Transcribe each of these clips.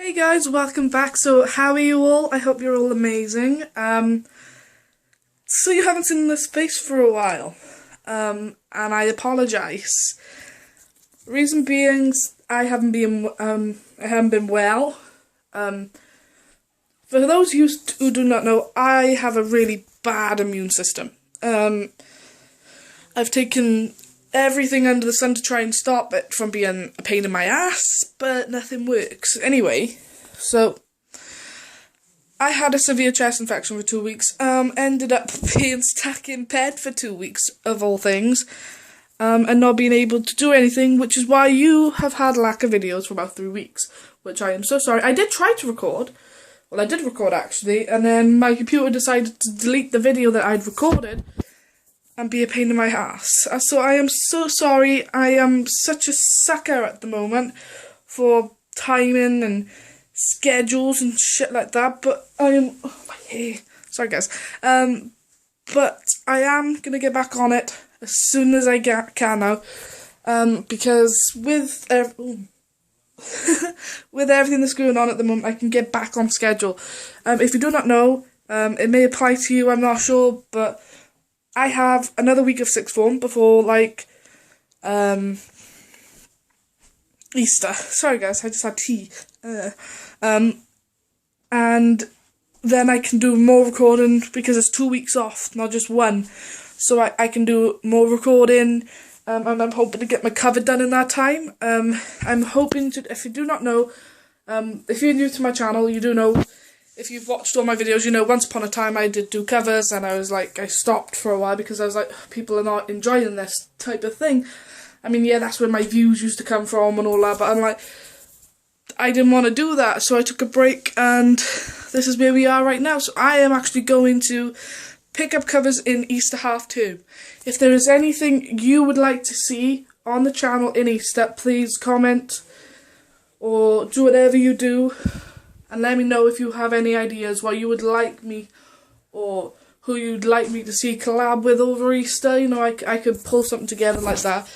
Hey guys, welcome back. So how are you all? I hope you're all amazing. So you haven't seen this face for a while. And I apologise. Reason being, I haven't been well. For those of you who do not know, I have a really bad immune system. I've taken everything under the sun to try and stop it from being a pain in my ass, but nothing works. Anyway, so I had a severe chest infection for 2 weeks, ended up being stuck in bed for 2 weeks, of all things, and not being able to do anything, which is why you have had lack of videos for about 3 weeks, which I am so sorry. I did try to record, well I did record actually, and then my computer decided to delete the video that I'd recorded, and be a pain in my ass. So I am so sorry. I am such a sucker at the moment for timing and schedules and shit like that, but I am, oh my hair, sorry guys, but I am gonna get back on it as soon as I can now, because with with everything that's going on at the moment, I can get back on schedule. If you do not know, it may apply to you, I'm not sure, but I have another week of sixth form before, like, Easter. Sorry guys, I just had tea. And then I can do more recording because it's 2 weeks off, not just one. So I can do more recording, and I'm hoping to get my cover done in that time. I'm hoping to, if you do not know, if you're new to my channel, you do know, if you've watched all my videos, you know, once upon a time I did do covers, and I stopped for a while because I was like, people are not enjoying this type of thing. I mean, yeah, that's where my views used to come from and all that, but I'm like, I didn't want to do that, so I took a break, and this is where we are right now. So I am actually going to pick up covers in Easter half term. If there is anything you would like to see on the channel in Easter, please comment, or do whatever you do, and let me know if you have any ideas what you would like me, or who you'd like me to see collab with over Easter. You know, I could pull something together like that.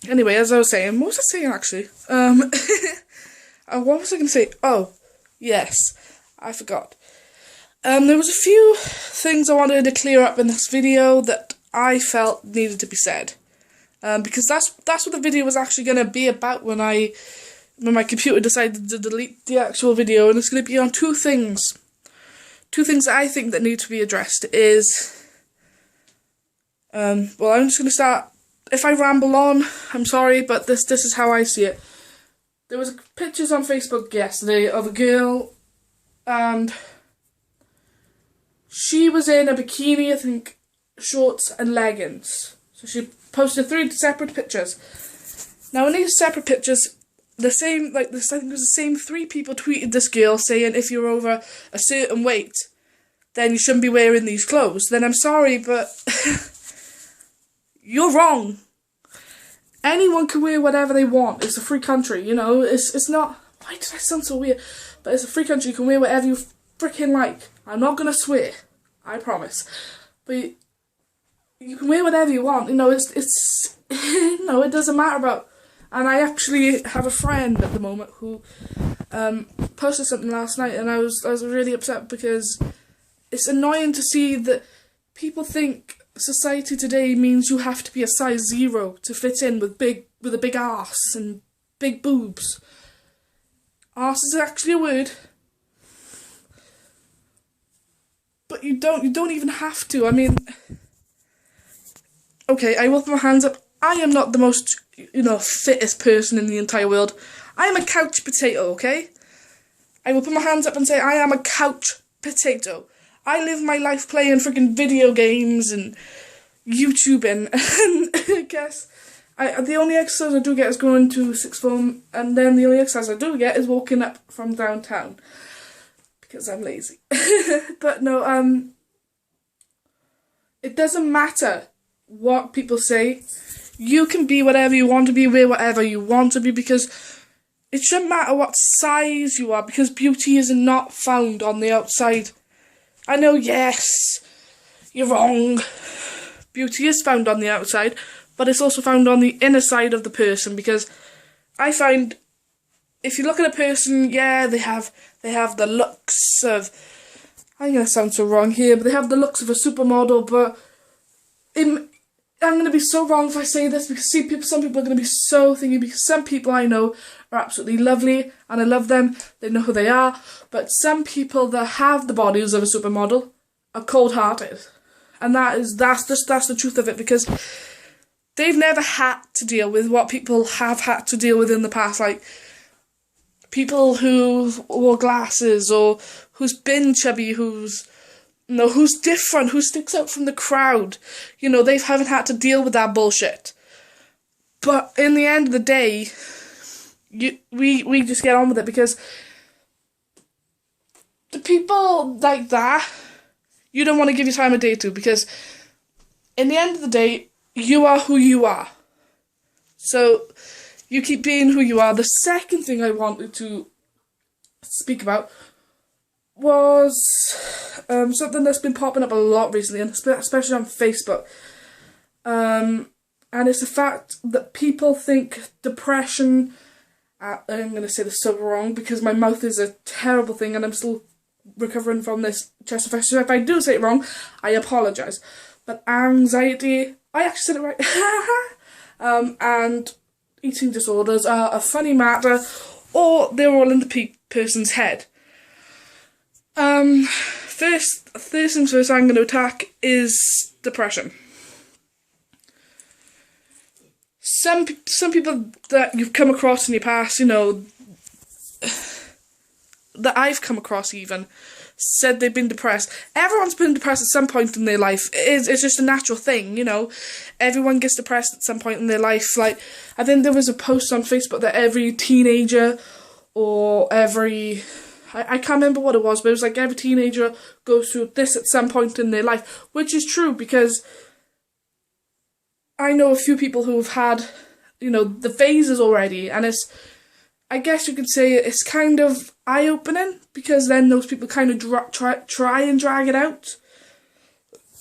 Anyway, as I was saying, what was I saying actually? What was I going to say? Oh, yes, I forgot. There was a few things I wanted to clear up in this video that I felt needed to be said. Because that's what the video was actually going to be about when my computer decided to delete the actual video, and it's going to be on two things. Two things that I think that need to be addressed is, well, I'm just going to start. If I ramble on, I'm sorry, but this is how I see it. There was pictures on Facebook yesterday of a girl, and she was in a bikini, I think, shorts and leggings. So she posted 3 separate pictures. Now in these separate pictures, I think it was the same 3 people tweeted this girl saying if you're over a certain weight, then you shouldn't be wearing these clothes. Then I'm sorry, but you're wrong. Anyone can wear whatever they want. It's a free country, you know. It's not. Why did I sound so weird? But it's a free country. You can wear whatever you freaking like. I'm not gonna swear, I promise. But you can wear whatever you want. You know, it's you know, it doesn't matter about. And I actually have a friend at the moment who posted something last night, and I was really upset because it's annoying to see that people think society today means you have to be a size 0 to fit in with a big arse and big boobs. Arse is actually a word, but you don't even have to. I mean, okay, I will put my hands up. I am not the most, you know, fittest person in the entire world. I am a couch potato, okay? I will put my hands up and say I am a couch potato. I live my life playing freaking video games and YouTubing, and I guess the only exercise I do get is going to sixth form, and then the only exercise I do get is walking up from downtown, because I'm lazy. But no, it doesn't matter what people say. You can be whatever you want to be, wear whatever you want to be, because it shouldn't matter what size you are, because beauty is not found on the outside. I know, yes, you're wrong. Beauty is found on the outside, but it's also found on the inner side of the person, because I find if you look at a person, yeah, they have the looks of, I'm gonna sound so wrong here, but they have the looks of a supermodel, but I'm gonna be so wrong if I say this, because some people are gonna be so thingy, because some people I know are absolutely lovely and I love them, they know who they are, but some people that have the bodies of a supermodel are cold-hearted, and that's the truth of it, because they've never had to deal with what people have had to deal with in the past, like people who wore glasses, or who's been chubby, who's different, who sticks out from the crowd. They haven't had to deal with that bullshit. But in the end of the day, we just get on with it, because the people like that, you don't want to give your time of day to, because in the end of the day, you are who you are. So you keep being who you are. The second thing I wanted to speak about was something that's been popping up a lot recently, and especially on Facebook. And it's the fact that people think depression, I'm going to say this so wrong because my mouth is a terrible thing and I'm still recovering from this chest infection. So if I do say it wrong, I apologise. But anxiety, I actually said it right, and eating disorders are a funny matter, or they're all in the person's head. First things first I'm going to attack is depression. Some people that you've come across in your past, that I've come across even, said they've been depressed. Everyone's been depressed at some point in their life. It's just a natural thing, Everyone gets depressed at some point in their life. Like, I think there was a post on Facebook that every teenager, or I can't remember what it was, but it was like every teenager goes through this at some point in their life, which is true, because I know a few people who have had, the phases already, and I guess you could say it's kind of eye-opening, because then those people kind of try and drag it out,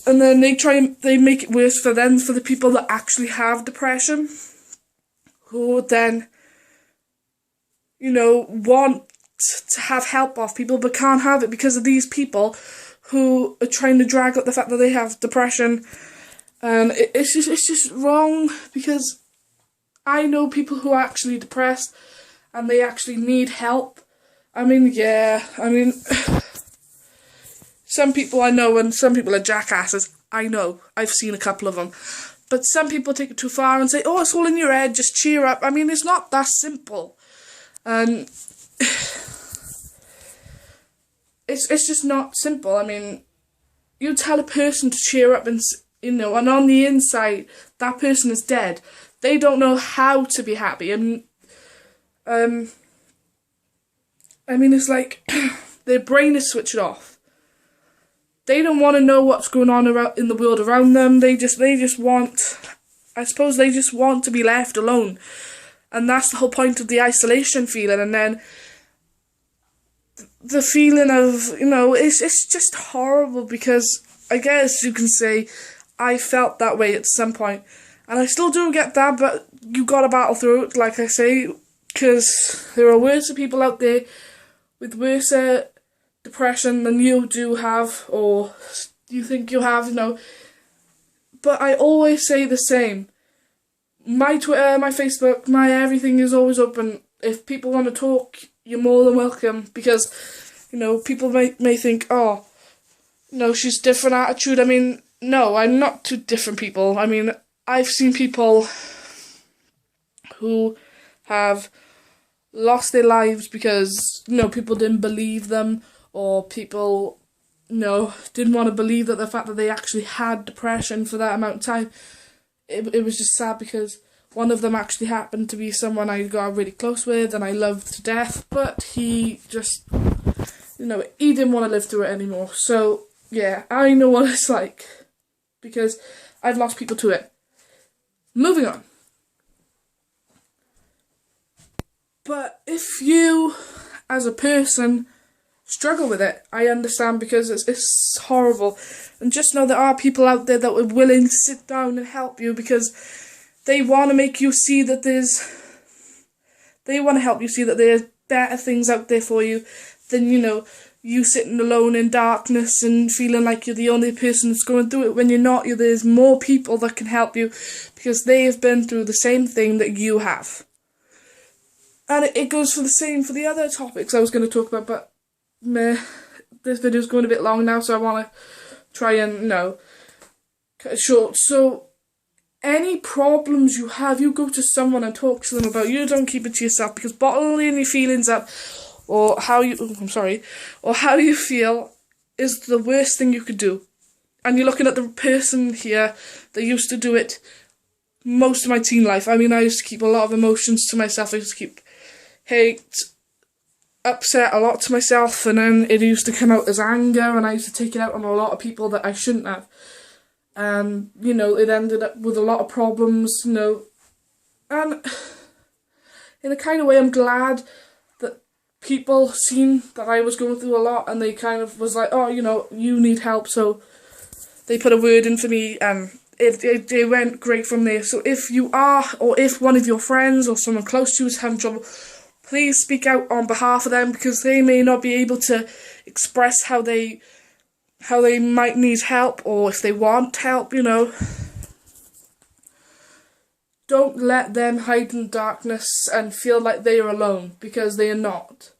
and then they make it worse for the people that actually have depression, who then, want to have help off people but can't have it because of these people who are trying to drag up the fact that they have depression. It's just wrong, because I know people who are actually depressed and they actually need help. Some people I know, and some people are jackasses. I know, I've seen a couple of them. But some people take it too far and say, oh, it's all in your head, just cheer up. It's not that simple. And it's just not simple. You tell a person to cheer up and, and on the inside, that person is dead. They don't know how to be happy. It's like their brain is switched off. They don't want to know what's going on in the world around them. They just want, I suppose they just want to be left alone. And that's the whole point of the isolation feeling. And then the feeling of, it's just horrible, because I guess you can say I felt that way at some point. And I still do get that, but you gotta battle through it, like I say, because there are worse people out there with worse depression than you do have, or you think you have, But I always say the same. My Twitter, my Facebook, my everything is always open. If people want to talk, you're more than welcome, because, people may think, oh, she's different attitude. No, I'm not two different people. I've seen people who have lost their lives because, people didn't believe them, or people, didn't want to believe that the fact that they actually had depression for that amount of time. It was just sad, because one of them actually happened to be someone I got really close with and I loved to death, but he just, he didn't want to live through it anymore. So, yeah, I know what it's like, because I've lost people to it. Moving on. But if you, as a person, struggle with it, I understand, because it's horrible. And just know there are people out there that are willing to sit down and help you, because they want to make you see that there's They want to help you see that there's better things out there for you than, you sitting alone in darkness and feeling like you're the only person that's going through it when you're not. There's more people that can help you because they have been through the same thing that you have. And it goes for the same for the other topics I was going to talk about, but this video's going a bit long now, so I want to try and, cut it short. So, any problems you have, you go to someone and talk to them about. You don't keep it to yourself, because bottling your feelings up, or how you feel, is the worst thing you could do. And you're looking at the person here that used to do it most of my teen life. I mean, I used to keep a lot of emotions to myself. I used to keep hate, upset a lot to myself, and then it used to come out as anger, and I used to take it out on a lot of people that I shouldn't have. And, it ended up with a lot of problems, and in a kind of way I'm glad that people seen that I was going through a lot, and they kind of was like, oh, you need help, so they put a word in for me, and it went great from there. So if you are, or if one of your friends or someone close to you is having trouble, please speak out on behalf of them, because they may not be able to express how they might need help, or if they want help, Don't let them hide in darkness and feel like they are alone, because they are not.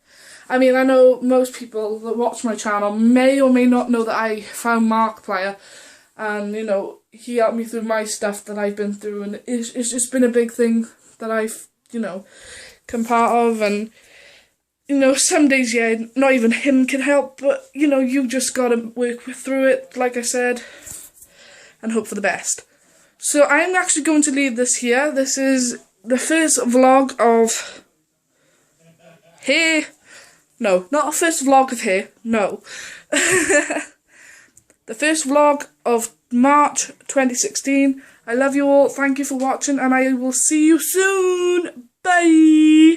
I mean, I know most people that watch my channel may or may not know that I found Markiplier, and, he helped me through my stuff that I've been through, and it's just been a big thing that I've, come part of, and some days, not even him can help, but, you just gotta work through it, like I said, and hope for the best. So I'm actually going to leave this here. This is the first vlog of here. No, not a first vlog of here, no. The first vlog of March 2016. I love you all, thank you for watching, and I will see you soon. Bye!